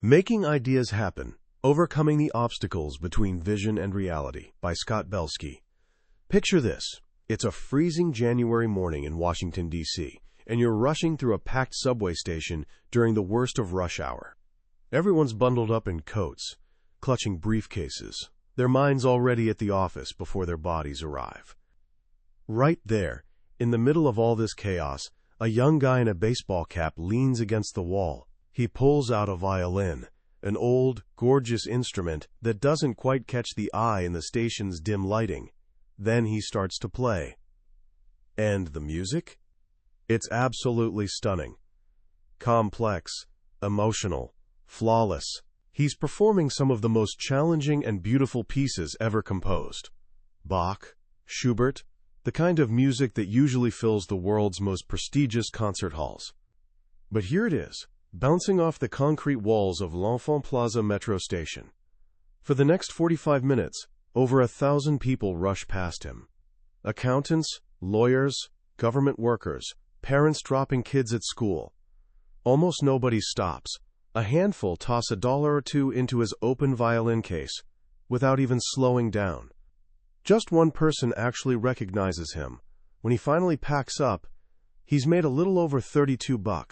Making Ideas Happen, Overcoming the Obstacles Between Vision and Reality by Scott Belsky. Picture this. It's a freezing January morning in Washington, D.C., and you're rushing through a packed subway station during the worst of rush hour. Everyone's bundled up in coats, clutching briefcases, their minds already at the office before their bodies arrive. Right there, in the middle of all this chaos, a young guy in a baseball cap leans against the wall. He pulls out a violin, an old, gorgeous instrument that doesn't quite catch the eye in the station's dim lighting. Then he starts to play. And the music? It's absolutely stunning. Complex, emotional, flawless. He's performing some of the most challenging and beautiful pieces ever composed. Bach, Schubert, the kind of music that usually fills the world's most prestigious concert halls. But here it is, bouncing off the concrete walls of l'Enfant Plaza metro station. For the next 45 minutes, over 1,000 people rush past him. Accountants, lawyers, government workers, parents dropping kids at school. Almost nobody stops. A handful toss $1 or $2 into his open violin case, without even slowing down. Just one person actually recognizes him. When he finally packs up, he's made a little over $32.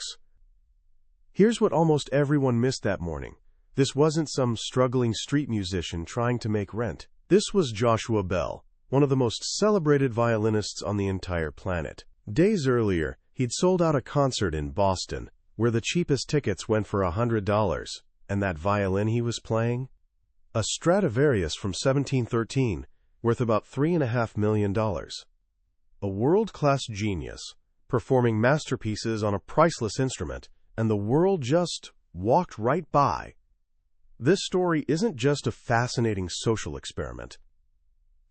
Here's what almost everyone missed that morning. This wasn't some struggling street musician trying to make rent. This was Joshua Bell, one of the most celebrated violinists on the entire planet. Days earlier, he'd sold out a concert in Boston, where the cheapest tickets went for $100. And that violin he was playing? A Stradivarius from 1713, worth about $3.5 million. A world-class genius, performing masterpieces on a priceless instrument, and the world just walked right by. This story isn't just a fascinating social experiment.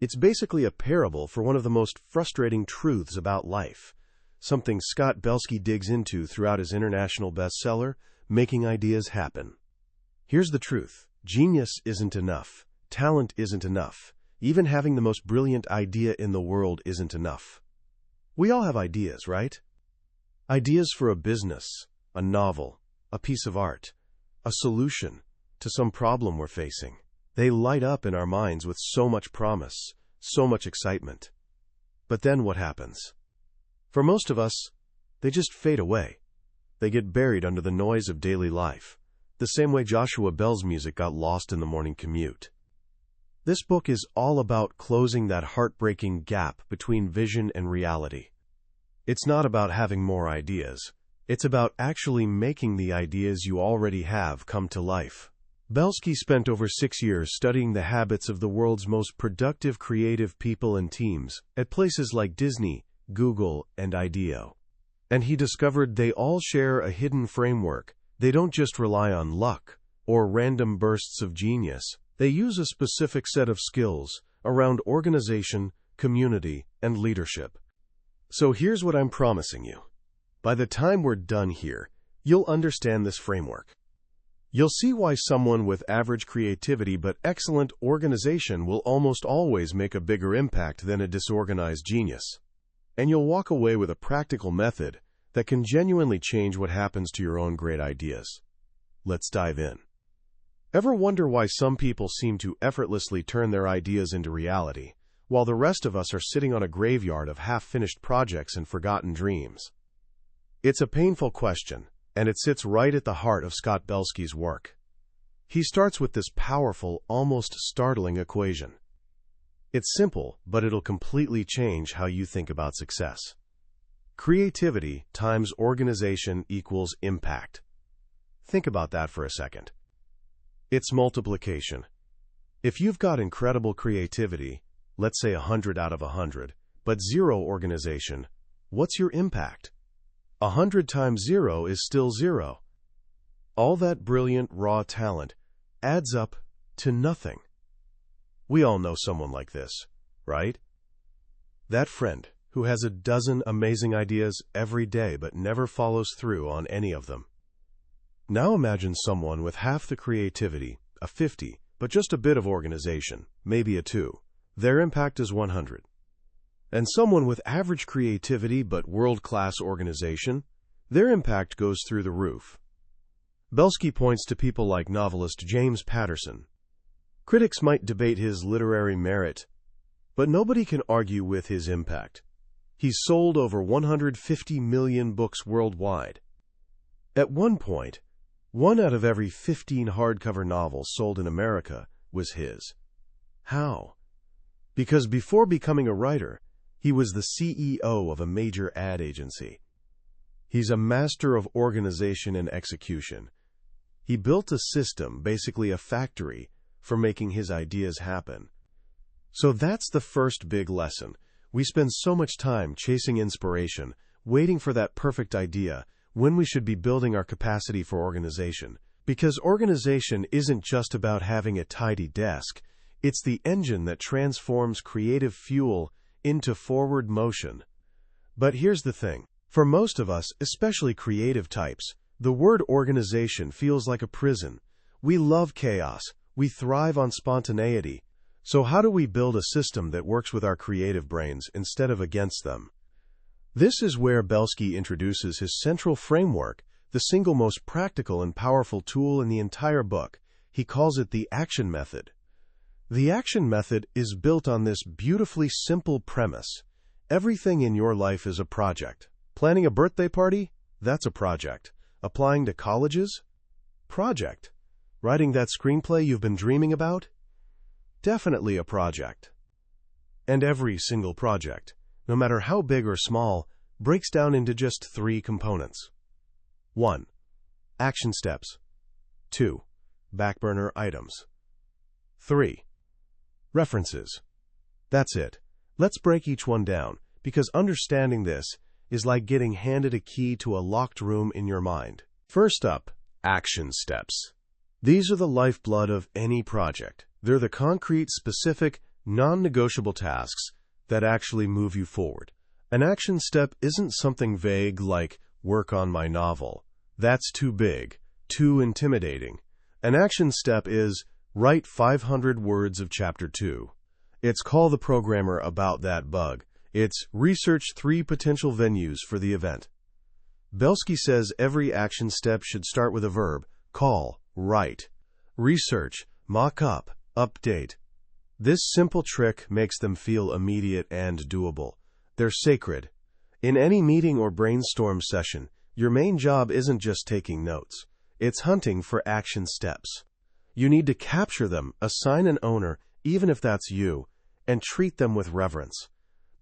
It's basically a parable for one of the most frustrating truths about life, something Scott Belsky digs into throughout his international bestseller, Making Ideas Happen. Here's the truth. Genius isn't enough. Talent isn't enough. Even having the most brilliant idea in the world isn't enough. We all have ideas, right? Ideas for a business, a novel, a piece of art, a solution to some problem we're facing. They light up in our minds with so much promise, so much excitement. But then what happens? For most of us, they just fade away. They get buried under the noise of daily life, the same way Joshua Bell's music got lost in the morning commute. This book is all about closing that heartbreaking gap between vision and reality. It's not about having more ideas. It's about actually making the ideas you already have come to life. Belsky spent over 6 years studying the habits of the world's most productive creative people and teams at places like Disney, Google, and IDEO. And he discovered they all share a hidden framework. They don't just rely on luck or random bursts of genius. They use a specific set of skills around organization, community, and leadership. So here's what I'm promising you. By the time we're done here, you'll understand this framework. You'll see why someone with average creativity but excellent organization will almost always make a bigger impact than a disorganized genius. And you'll walk away with a practical method that can genuinely change what happens to your own great ideas. Let's dive in. Ever wonder why some people seem to effortlessly turn their ideas into reality, while the rest of us are sitting on a graveyard of half-finished projects and forgotten dreams? It's a painful question, and it sits right at the heart of Scott Belsky's work. He starts with this powerful, almost startling equation. It's simple, but it'll completely change how you think about success. Creativity times organization equals impact. Think about that for a second. It's multiplication. If you've got incredible creativity, let's say 100 out of 100, but 0 organization, what's your impact? 100 times 0 is still 0. All that brilliant, raw talent adds up to nothing. We all know someone like this, right? That friend who has a dozen amazing ideas every day but never follows through on any of them. Now imagine someone with half the creativity, a 50, but just a bit of organization, maybe a 2. Their impact is 100. And someone with average creativity but world-class organization, their impact goes through the roof. Belsky points to people like novelist James Patterson. Critics might debate his literary merit, but nobody can argue with his impact. He's sold over 150 million books worldwide. At one point, 1 out of every 15 hardcover novels sold in America was his. How? Because before becoming a writer, he was the CEO of a major ad agency. He's a master of organization and execution. He built a system, basically a factory, for making his ideas happen. So that's the first big lesson. We spend so much time chasing inspiration, waiting for that perfect idea, when we should be building our capacity for organization. Because organization isn't just about having a tidy desk. It's the engine that transforms creative fuel into forward motion. But here's the thing. For most of us, especially creative types, the word organization feels like a prison. We love chaos. We thrive on spontaneity. So how do we build a system that works with our creative brains instead of against them? This is where Belsky introduces his central framework, the single most practical and powerful tool in the entire book. He calls it the action method. The action method is built on this beautifully simple premise. Everything in your life is a project. Planning a birthday party? That's a project. Applying to colleges? Project. Writing that screenplay you've been dreaming about? Definitely a project. And every single project, no matter how big or small, breaks down into just 3 components. 1. Action steps. 2. Backburner items. 3. References. That's it. Let's break each one down, because understanding this is like getting handed a key to a locked room in your mind. First up, action steps. These are the lifeblood of any project. They're the concrete, specific, non-negotiable tasks that actually move you forward. An action step isn't something vague like, work on my novel. That's too big, too intimidating. An action step is, write 500 words of Chapter 2. It's call the programmer about that bug. It's research 3 potential venues for the event. Belsky says every action step should start with a verb, call, write, research, mock up, update. This simple trick makes them feel immediate and doable. They're sacred. In any meeting or brainstorm session, your main job isn't just taking notes. It's hunting for action steps. You need to capture them, assign an owner, even if that's you, and treat them with reverence.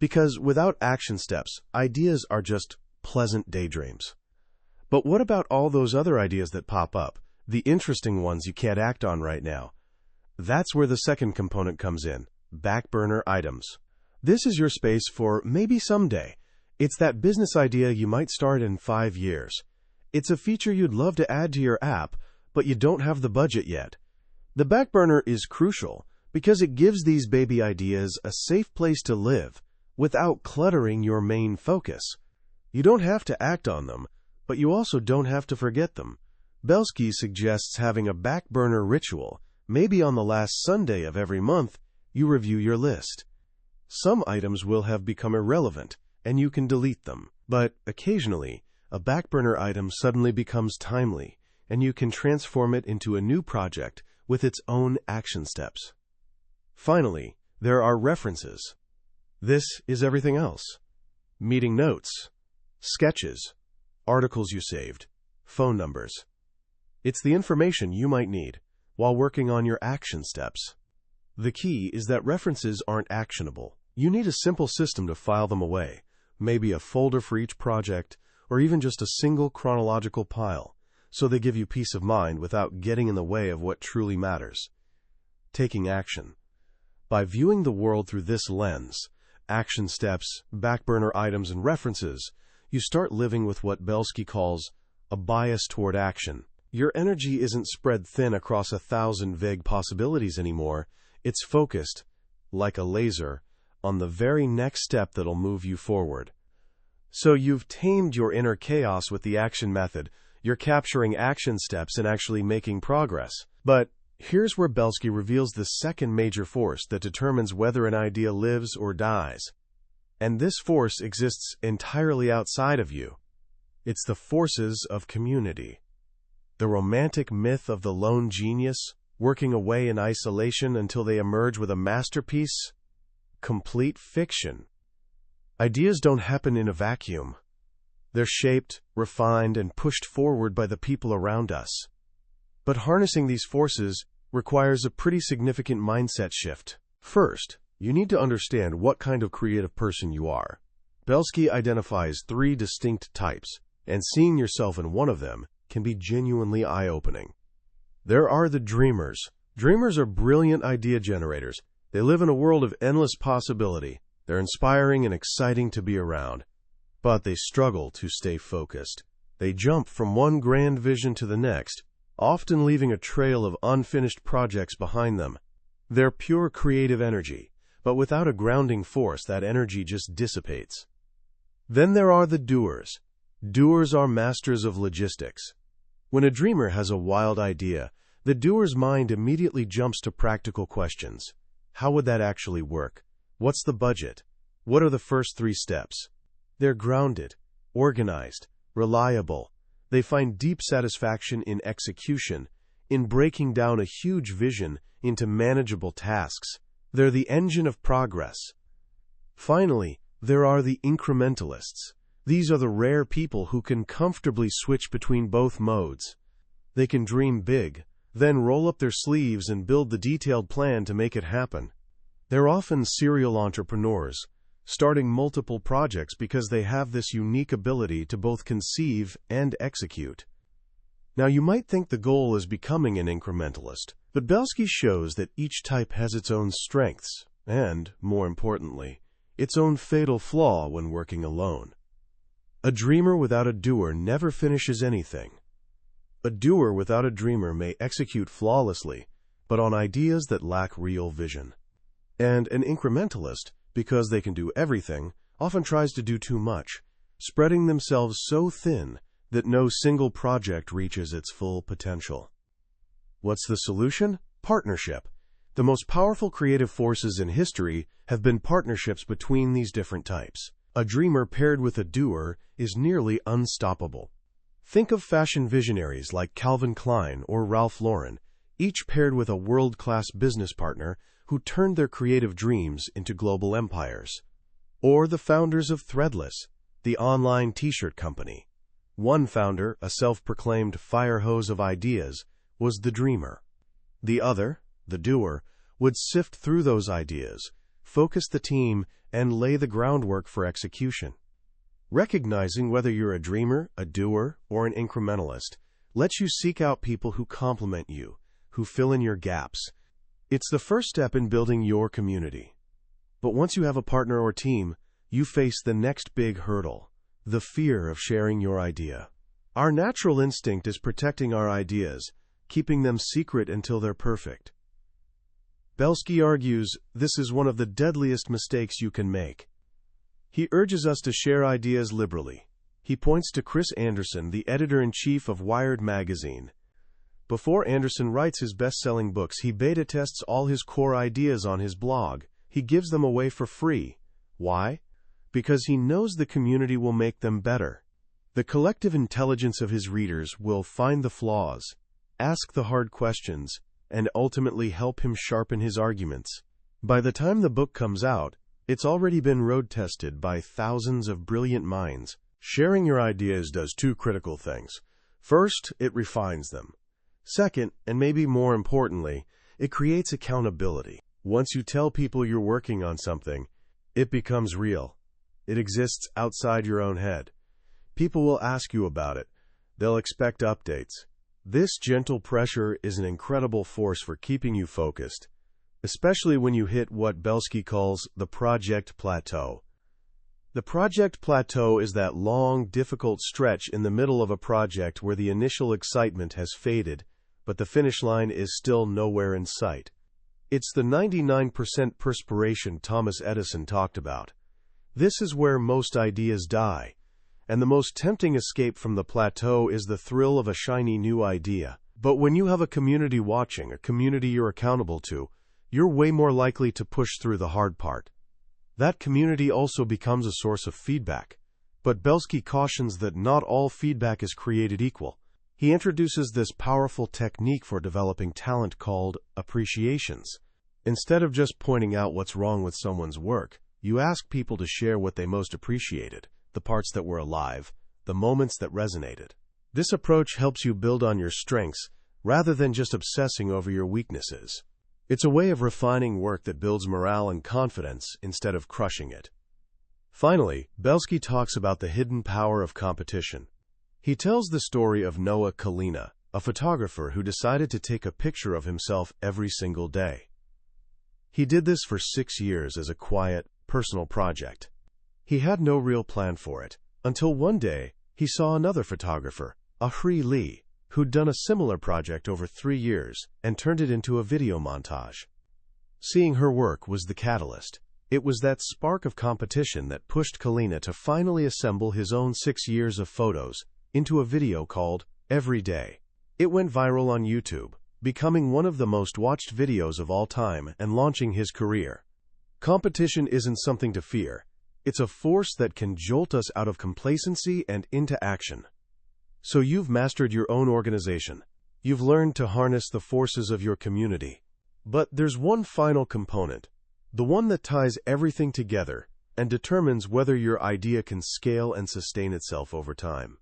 Because without action steps, ideas are just pleasant daydreams. But what about all those other ideas that pop up, the interesting ones you can't act on right now? That's where the second component comes in, backburner items. This is your space for maybe someday. It's that business idea you might start in 5 years. It's a feature you'd love to add to your app, but you don't have the budget yet. The backburner is crucial because it gives these baby ideas a safe place to live without cluttering your main focus. You don't have to act on them, but you also don't have to forget them. Belsky suggests having a backburner ritual. Maybe on the last Sunday of every month, you review your list. Some items will have become irrelevant, and you can delete them. But occasionally, a backburner item suddenly becomes timely, and you can transform it into a new project with its own action steps. Finally, there are references. This is everything else. Meeting notes, sketches, articles you saved, phone numbers. It's the information you might need while working on your action steps. The key is that references aren't actionable. You need a simple system to file them away, maybe a folder for each project, or even just a single chronological pile, so they give you peace of mind without getting in the way of what truly matters. Taking action. By viewing the world through this lens, action steps, backburner items, and references, you start living with what Belsky calls a bias toward action. Your energy isn't spread thin across 1,000 vague possibilities anymore. It's focused, like a laser, on the very next step that'll move you forward. So you've tamed your inner chaos with the action method. You're capturing action steps and actually making progress. But here's where Belsky reveals the second major force that determines whether an idea lives or dies. And this force exists entirely outside of you. It's the forces of community. The romantic myth of the lone genius, working away in isolation until they emerge with a masterpiece? Complete fiction. Ideas don't happen in a vacuum. They're shaped, refined, and pushed forward by the people around us. But harnessing these forces requires a pretty significant mindset shift. First, you need to understand what kind of creative person you are. Belsky identifies 3 distinct types, and seeing yourself in one of them can be genuinely eye-opening. There are the dreamers. Dreamers are brilliant idea generators. They live in a world of endless possibility. They're inspiring and exciting to be around. But they struggle to stay focused. They jump from one grand vision to the next, often leaving a trail of unfinished projects behind them. They're pure creative energy, but without a grounding force, that energy just dissipates. Then there are the doers. Doers are masters of logistics. When a dreamer has a wild idea, the doer's mind immediately jumps to practical questions. How would that actually work? What's the budget? What are the first 3 steps? They're grounded, organized, reliable. They find deep satisfaction in execution, in breaking down a huge vision into manageable tasks. They're the engine of progress. Finally, there are the incrementalists. These are the rare people who can comfortably switch between both modes. They can dream big, then roll up their sleeves and build the detailed plan to make it happen. They're often serial entrepreneurs, starting multiple projects because they have this unique ability to both conceive and execute. Now, you might think the goal is becoming an incrementalist, but Belsky shows that each type has its own strengths and, more importantly, its own fatal flaw when working alone. A dreamer without a doer never finishes anything. A doer without a dreamer may execute flawlessly, but on ideas that lack real vision. And an incrementalist, because they can do everything, often tries to do too much, spreading themselves so thin that no single project reaches its full potential. What's the solution? Partnership. The most powerful creative forces in history have been partnerships between these different types. A dreamer paired with a doer is nearly unstoppable. Think of fashion visionaries like Calvin Klein or Ralph Lauren, each paired with a world-class business partner who turned their creative dreams into global empires. Or the founders of Threadless, the online t-shirt company. One founder, a self-proclaimed fire hose of ideas, was the dreamer. The other, the doer, would sift through those ideas, focus the team, and lay the groundwork for execution. Recognizing whether you're a dreamer, a doer, or an incrementalist lets you seek out people who complement you, who fill in your gaps. It's the first step in building your community. But once you have a partner or team, you face the next big hurdle, the fear of sharing your idea. Our natural instinct is protecting our ideas, keeping them secret until they're perfect. Belsky argues this is one of the deadliest mistakes you can make. He urges us to share ideas liberally. He points to Chris Anderson, the editor-in-chief of Wired magazine. Before Anderson writes his best-selling books, he beta tests all his core ideas on his blog. He gives them away for free. Why? Because he knows the community will make them better. The collective intelligence of his readers will find the flaws, ask the hard questions, and ultimately help him sharpen his arguments. By the time the book comes out, it's already been road-tested by thousands of brilliant minds. Sharing your ideas does 2 critical things. First, it refines them. Second, and maybe more importantly, it creates accountability. Once you tell people you're working on something, it becomes real. It exists outside your own head. People will ask you about it. They'll expect updates. This gentle pressure is an incredible force for keeping you focused, especially when you hit what Belsky calls the project plateau. The project plateau is that long, difficult stretch in the middle of a project where the initial excitement has faded, but the finish line is still nowhere in sight. It's the 99% perspiration Thomas Edison talked about. This is where most ideas die, and the most tempting escape from the plateau is the thrill of a shiny new idea. But when you have a community watching, a community you're accountable to, you're way more likely to push through the hard part. That community also becomes a source of feedback. But Belsky cautions that not all feedback is created equal. He introduces this powerful technique for developing talent called appreciations. Instead of just pointing out what's wrong with someone's work, you ask people to share what they most appreciated, the parts that were alive, the moments that resonated. This approach helps you build on your strengths rather than just obsessing over your weaknesses. It's a way of refining work that builds morale and confidence instead of crushing it. Finally, Belsky talks about the hidden power of competition. He tells the story of Noah Kalina, a photographer who decided to take a picture of himself every single day. He did this for 6 years as a quiet, personal project. He had no real plan for it, until one day he saw another photographer, Ahri Lee, who'd done a similar project over 3 years and turned it into a video montage. Seeing her work was the catalyst. It was that spark of competition that pushed Kalina to finally assemble his own 6 years of photos into a video called Every Day. It went viral on YouTube, becoming one of the most watched videos of all time and launching his career. Competition isn't something to fear. It's a force that can jolt us out of complacency and into action. So you've mastered your own organization. You've learned to harness the forces of your community. But there's one final component, the one that ties everything together and determines whether your idea can scale and sustain itself over time.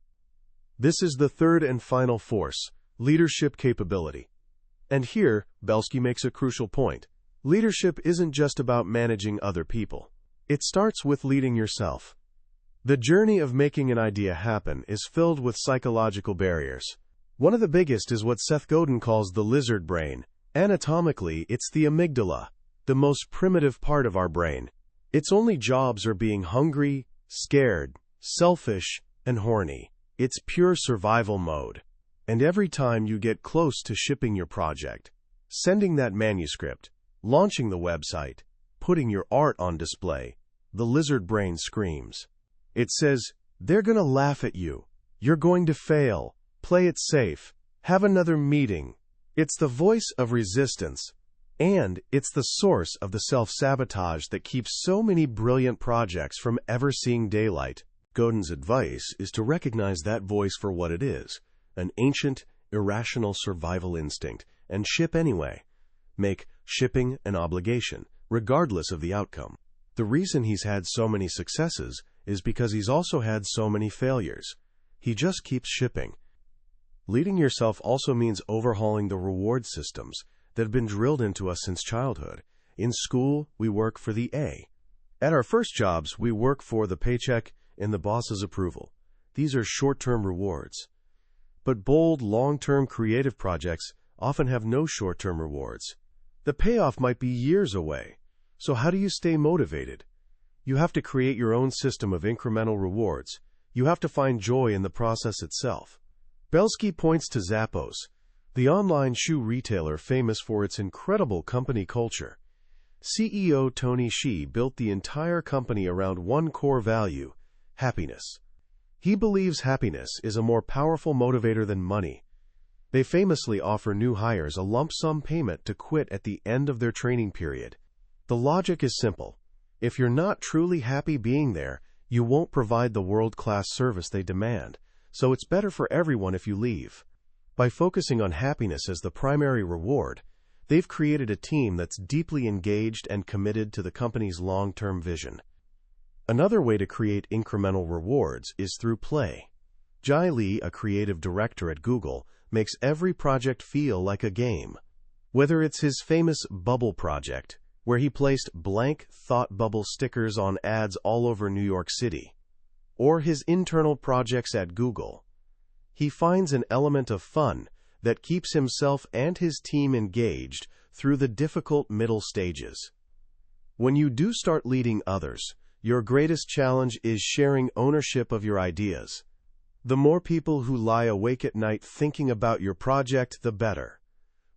This is the third and final force, leadership capability. And here, Belsky makes a crucial point. Leadership isn't just about managing other people. It starts with leading yourself. The journey of making an idea happen is filled with psychological barriers. One of the biggest is what Seth Godin calls the lizard brain. Anatomically, it's the amygdala, the most primitive part of our brain. Its only jobs are being hungry, scared, selfish, and horny. It's pure survival mode. And every time you get close to shipping your project, sending that manuscript, launching the website, putting your art on display, the lizard brain screams. It says, they're gonna laugh at you. You're going to fail. Play it safe. Have another meeting. It's the voice of resistance. And it's the source of the self-sabotage that keeps so many brilliant projects from ever seeing daylight. Godin's advice is to recognize that voice for what it is, an ancient, irrational survival instinct, and ship anyway. Make shipping an obligation, regardless of the outcome. The reason he's had so many successes is because he's also had so many failures. He just keeps shipping. Leading yourself also means overhauling the reward systems that have been drilled into us since childhood. In school, we work for the A. At our first jobs, we work for the paycheck and the boss's approval. These are short-term rewards. But bold, long-term creative projects often have no short-term rewards. The payoff might be years away. So how do you stay motivated? You have to create your own system of incremental rewards. You have to find joy in the process itself. Belsky points to Zappos, the online shoe retailer famous for its incredible company culture. CEO Tony Hsieh built the entire company around one core value, happiness. He believes happiness is a more powerful motivator than money. They famously offer new hires a lump sum payment to quit at the end of their training period. The logic is simple. If you're not truly happy being there, you won't provide the world-class service they demand, so it's better for everyone if you leave. By focusing on happiness as the primary reward, they've created a team that's deeply engaged and committed to the company's long-term vision. Another way to create incremental rewards is through play. Jai Lee, a creative director at Google, makes every project feel like a game. Whether it's his famous Bubble project, where he placed blank thought bubble stickers on ads all over New York City, or his internal projects at Google, he finds an element of fun that keeps himself and his team engaged through the difficult middle stages. When you do start leading others, your greatest challenge is sharing ownership of your ideas. The more people who lie awake at night thinking about your project, the better.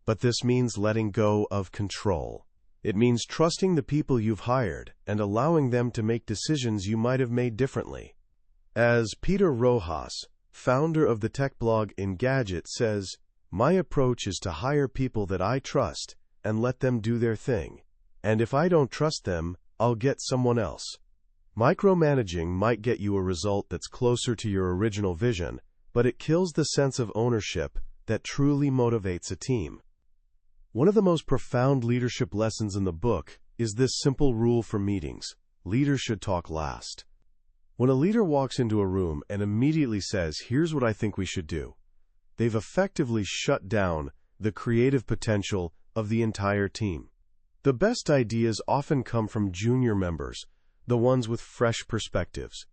But this means letting go of control. It means trusting the people you've hired and allowing them to make decisions you might have made differently. As Peter Rojas, founder of the tech blog Engadget, says, "My approach is to hire people that I trust and let them do their thing. And if I don't trust them, I'll get someone else." Micromanaging might get you a result that's closer to your original vision, but it kills the sense of ownership that truly motivates a team. One of the most profound leadership lessons in the book is this simple rule for meetings: leaders should talk last. When a leader walks into a room and immediately says, "Here's what I think we should do," they've effectively shut down the creative potential of the entire team. The best ideas often come from junior members, the ones with fresh perspectives.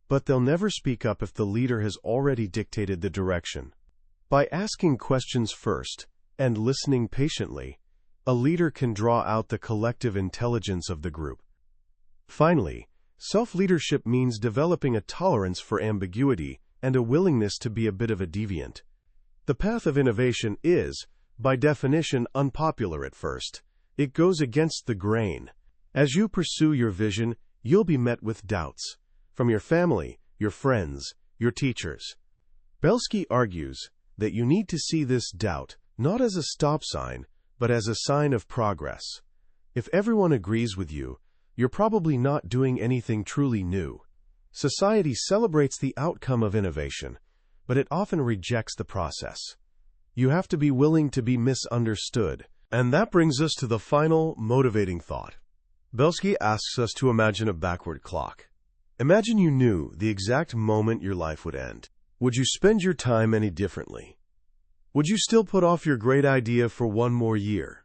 But they'll never speak up if the leader has already dictated the direction. By asking questions first and listening patiently, a leader can draw out the collective intelligence of the group. Finally, self-leadership means developing a tolerance for ambiguity and a willingness to be a bit of a deviant. The path of innovation is, by definition, unpopular at first. It goes against the grain. As you pursue your vision, you'll be met with doubts from your family, your friends, your teachers. Belsky argues that you need to see this doubt not as a stop sign, but as a sign of progress. If everyone agrees with you, you're probably not doing anything truly new. Society celebrates the outcome of innovation, but it often rejects the process. You have to be willing to be misunderstood. And that brings us to the final motivating thought. Belsky asks us to imagine a backward clock. Imagine you knew the exact moment your life would end. Would you spend your time any differently? Would you still put off your great idea for one more year?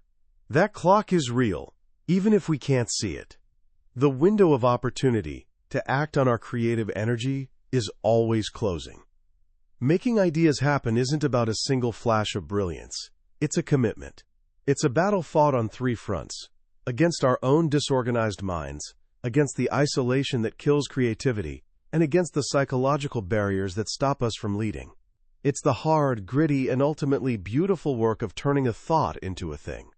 That clock is real, even if we can't see it. The window of opportunity to act on our creative energy is always closing. Making ideas happen isn't about a single flash of brilliance. It's a commitment. It's a battle fought on three fronts: against our own disorganized minds, against the isolation that kills creativity, and against the psychological barriers that stop us from leading. It's the hard, gritty, and ultimately beautiful work of turning a thought into a thing.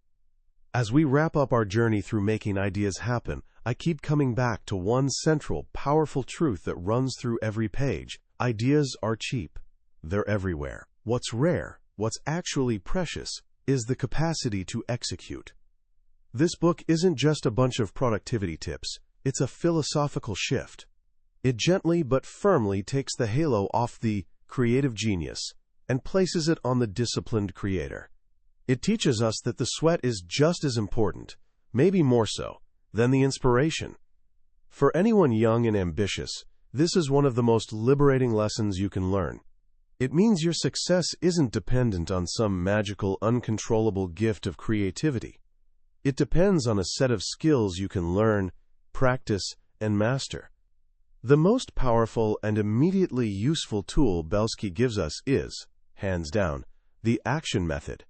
As we wrap up our journey through making ideas happen, I keep coming back to one central, powerful truth that runs through every page. Ideas are cheap. They're everywhere. What's rare, what's actually precious, is the capacity to execute. This book isn't just a bunch of productivity tips. It's a philosophical shift. It gently but firmly takes the halo off the creative genius and places it on the disciplined creator. It teaches us that the sweat is just as important, maybe more so, than the inspiration. For anyone young and ambitious, this is one of the most liberating lessons you can learn. It means your success isn't dependent on some magical, uncontrollable gift of creativity. It depends on a set of skills you can learn, practice, and master. The most powerful and immediately useful tool Belsky gives us is, hands down, the action method.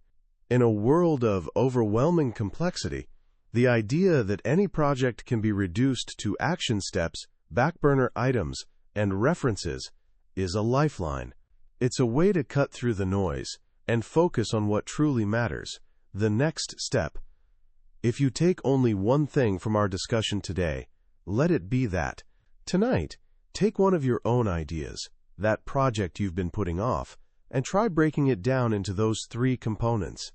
In a world of overwhelming complexity, the idea that any project can be reduced to action steps, backburner items, and references is a lifeline. It's a way to cut through the noise and focus on what truly matters, the next step. If you take only one thing from our discussion today, let it be that. Tonight, take one of your own ideas, that project you've been putting off, and try breaking it down into those three components.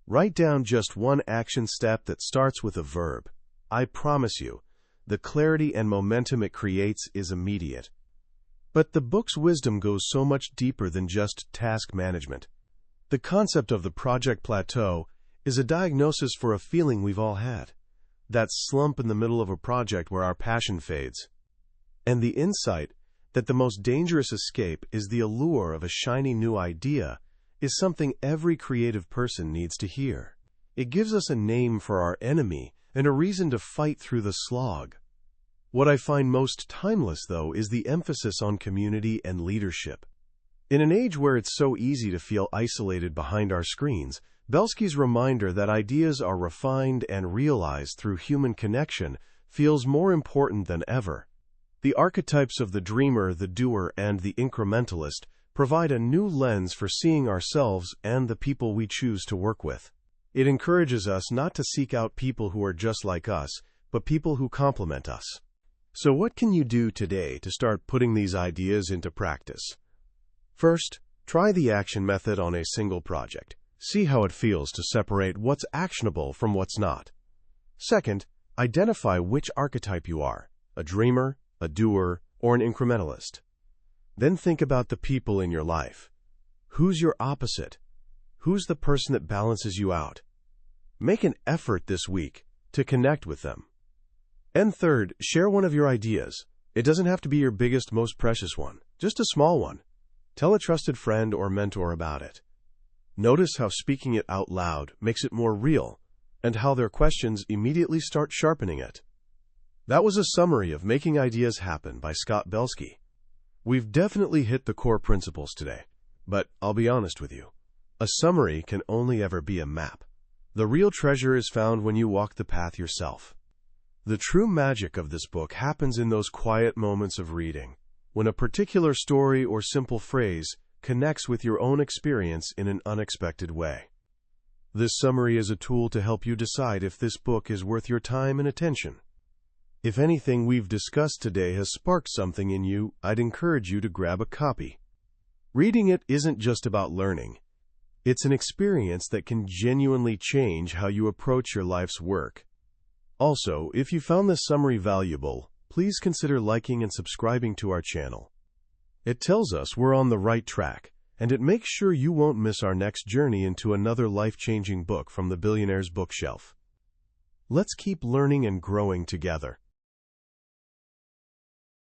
Write down just one action step that starts with a verb. I promise you, the clarity and momentum it creates is immediate. But the book's wisdom goes so much deeper than just task management. The concept of the project plateau is a diagnosis for a feeling we've all had. That slump in the middle of a project where our passion fades. And the insight that the most dangerous escape is the allure of a shiny new idea is something every creative person needs to hear. It gives us a name for our enemy and a reason to fight through the slog. What I find most timeless, though, is the emphasis on community and leadership. In an age where it's so easy to feel isolated behind our screens, Belsky's reminder that ideas are refined and realized through human connection feels more important than ever. The archetypes of the dreamer, the doer, and the incrementalist provide a new lens for seeing ourselves and the people we choose to work with. It encourages us not to seek out people who are just like us, but people who complement us. So what can you do today to start putting these ideas into practice? First, try the action method on a single project. See how it feels to separate what's actionable from what's not. Second, identify which archetype you are, a dreamer, a doer, or an incrementalist. Then think about the people in your life. Who's your opposite? Who's the person that balances you out? Make an effort this week to connect with them. And third, share one of your ideas. It doesn't have to be your biggest, most precious one, just a small one. Tell a trusted friend or mentor about it. Notice how speaking it out loud makes it more real, and how their questions immediately start sharpening it. That was a summary of Making Ideas Happen by Scott Belsky. We've definitely hit the core principles today, but I'll be honest with you. A summary can only ever be a map. The real treasure is found when you walk the path yourself. The true magic of this book happens in those quiet moments of reading, when a particular story or simple phrase connects with your own experience in an unexpected way. This summary is a tool to help you decide if this book is worth your time and attention. If anything we've discussed today has sparked something in you, I'd encourage you to grab a copy. Reading it isn't just about learning. It's an experience that can genuinely change how you approach your life's work. Also, if you found this summary valuable, please consider liking and subscribing to our channel. It tells us we're on the right track, and it makes sure you won't miss our next journey into another life-changing book from the billionaire's bookshelf. Let's keep learning and growing together.